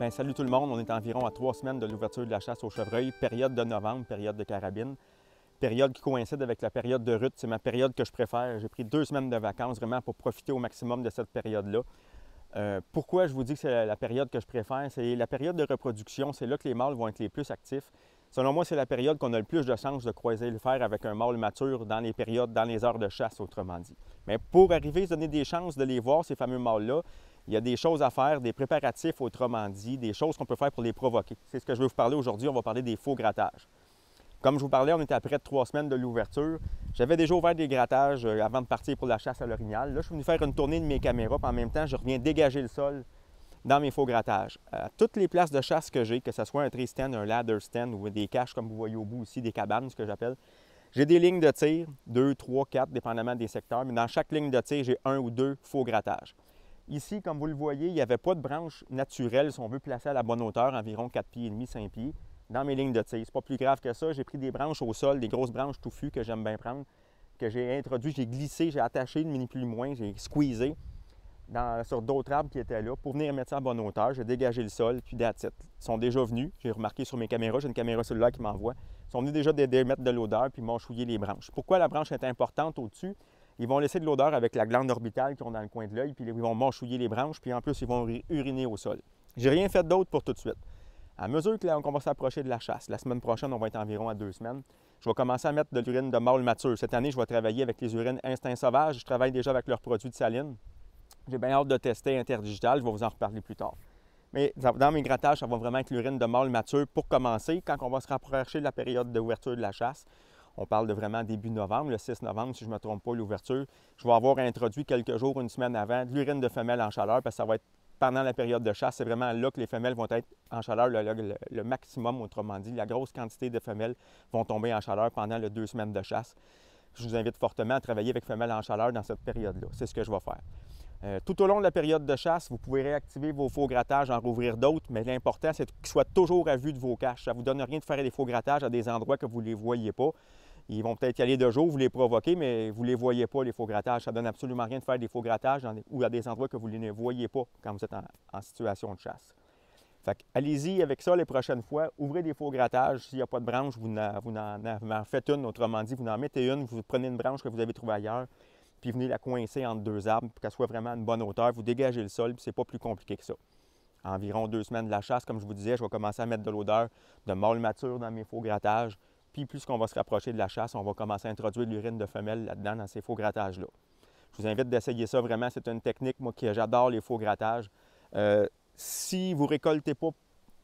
Bien, salut tout le monde, on est environ à 3 semaines de l'ouverture de la chasse au chevreuil, période de novembre, période de carabine, période qui coïncide avec la période de rut. C'est ma période que je préfère. J'ai pris 2 semaines de vacances vraiment pour profiter au maximum de cette période-là. Pourquoi je vous dis que c'est la période que je préfère? C'est la période de reproduction, c'est là que les mâles vont être les plus actifs. Selon moi, c'est la période qu'on a le plus de chances de croiser le fer avec un mâle mature dans les périodes, dans les heures de chasse, autrement dit. Mais pour arriver à se donner des chances de les voir, ces fameux mâles-là, il y a des choses à faire, des préparatifs, autrement dit, des choses qu'on peut faire pour les provoquer. C'est ce que je vais vous parler aujourd'hui. On va parler des faux grattages. Comme je vous parlais, on était à près de 3 semaines de l'ouverture. J'avais déjà ouvert des grattages avant de partir pour la chasse à l'orignal. Là, je suis venu faire une tournée de mes caméras, puis en même temps, je reviens dégager le sol dans mes faux grattages. À toutes les places de chasse que j'ai, que ce soit un tree stand, un ladder stand ou des caches, comme vous voyez au bout ici, des cabanes, ce que j'appelle, j'ai des lignes de tir, 2, 3, 4, dépendamment des secteurs, mais dans chaque ligne de tir, j'ai 1 ou 2 faux grattages. Ici, comme vous le voyez, il n'y avait pas de branche naturelle, si on veut, placée à la bonne hauteur, environ 4 pieds et demi, 5 pieds, dans mes lignes de tir. C'est pas plus grave que ça. J'ai pris des branches au sol, des grosses branches touffues que j'aime bien prendre, que j'ai introduit, j'ai glissé, j'ai attaché, ni plus ni moins, j'ai squeezé sur d'autres arbres qui étaient là pour venir mettre ça à bonne hauteur. J'ai dégagé le sol, puis that's it. Ils sont déjà venus, j'ai remarqué sur mes caméras, j'ai une caméra cellulaire qui m'envoie. Ils sont venus déjà d'émettre de l'odeur, puis m'ont chouillé les branches. Pourquoi la branche est importante au-dessus? Ils vont laisser de l'odeur avec la glande orbitale qu'ils ont dans le coin de l'œil, puis ils vont mâchouiller les branches, puis en plus, ils vont uriner au sol. J'ai rien fait d'autre pour tout de suite. À mesure qu'on va s'approcher de la chasse, la semaine prochaine, on va être environ à 2 semaines, je vais commencer à mettre de l'urine de mâle mature. Cette année, je vais travailler avec les urines Instinct Sauvage. Je travaille déjà avec leurs produits de saline. J'ai bien hâte de tester Interdigital, je vais vous en reparler plus tard. Mais dans mes grattages, ça va vraiment être l'urine de mâle mature pour commencer. Quand on va se rapprocher de la période d'ouverture de la chasse, on parle de vraiment début novembre, le 6 novembre, si je ne me trompe pas, l'ouverture, je vais avoir introduit quelques jours, une semaine avant, de l'urine de femelle en chaleur, parce que ça va être pendant la période de chasse. C'est vraiment là que les femelles vont être en chaleur, le maximum, autrement dit. La grosse quantité de femelles vont tomber en chaleur pendant les 2 semaines de chasse. Je vous invite fortement à travailler avec femelles en chaleur dans cette période-là. C'est ce que je vais faire. Tout au long de la période de chasse, vous pouvez réactiver vos faux grattages, en rouvrir d'autres, mais l'important, c'est qu'ils soient toujours à vue de vos caches. Ça ne vous donne rien de faire des faux grattages à des endroits que vous ne les voyez pas. Ils vont peut-être y aller de jour, vous les provoquez, mais vous ne les voyez pas, les faux grattages. Ça ne donne absolument rien de faire des faux grattages ou à des endroits que vous ne les voyez pas quand vous êtes en situation de chasse. Fait que allez-y avec ça les prochaines fois. Ouvrez des faux grattages. S'il n'y a pas de branche, vous en faites une. Autrement dit, vous en mettez une, vous prenez une branche que vous avez trouvée ailleurs, puis venez la coincer entre 2 arbres pour qu'elle soit vraiment à une bonne hauteur. Vous dégagez le sol, puis c'est pas plus compliqué que ça. Environ 2 semaines de la chasse, comme je vous disais, je vais commencer à mettre de l'odeur de mâle mature dans mes faux grattages. Puis plus qu'on va se rapprocher de la chasse, on va commencer à introduire de l'urine de femelle là-dedans, dans ces faux grattages-là. Je vous invite d'essayer ça vraiment. C'est une technique, moi, que j'adore, les faux grattages. Si vous ne récoltez pas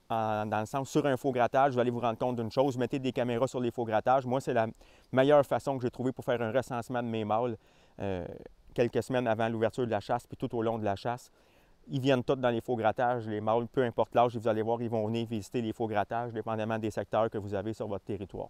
dans le sens sur un faux grattage, vous allez vous rendre compte d'une chose, mettez des caméras sur les faux grattages. Moi, c'est la meilleure façon que j'ai trouvée pour faire un recensement de mes mâles quelques semaines avant l'ouverture de la chasse, puis tout au long de la chasse. Ils viennent tous dans les faux grattages, les mâles, peu importe l'âge, vous allez voir, ils vont venir visiter les faux grattages, dépendamment des secteurs que vous avez sur votre territoire.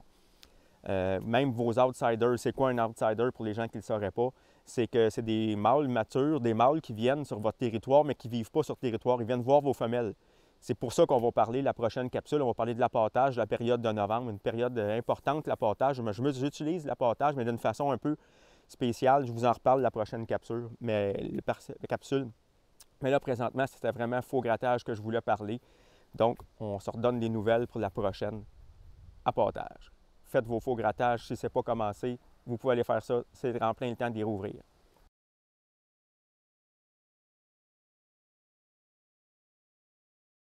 Même vos outsiders, c'est quoi un outsider pour les gens qui ne le sauraient pas? C'est que c'est des mâles matures, des mâles qui viennent sur votre territoire, mais qui ne vivent pas sur le territoire. Ils viennent voir vos femelles. C'est pour ça qu'on va parler, la prochaine capsule, on va parler de l'appâtage, de la période de novembre, une période importante, l'appâtage. J'utilise l'appâtage, mais d'une façon un peu spéciale. Je vous en reparle la prochaine capsule. Mais là, présentement, c'était vraiment faux grattage que je voulais parler. Donc, on se redonne des nouvelles pour la prochaine appâtage. Faites vos faux grattages. Si ce n'est pas commencé, vous pouvez aller faire ça. C'est en plein le temps d'y rouvrir.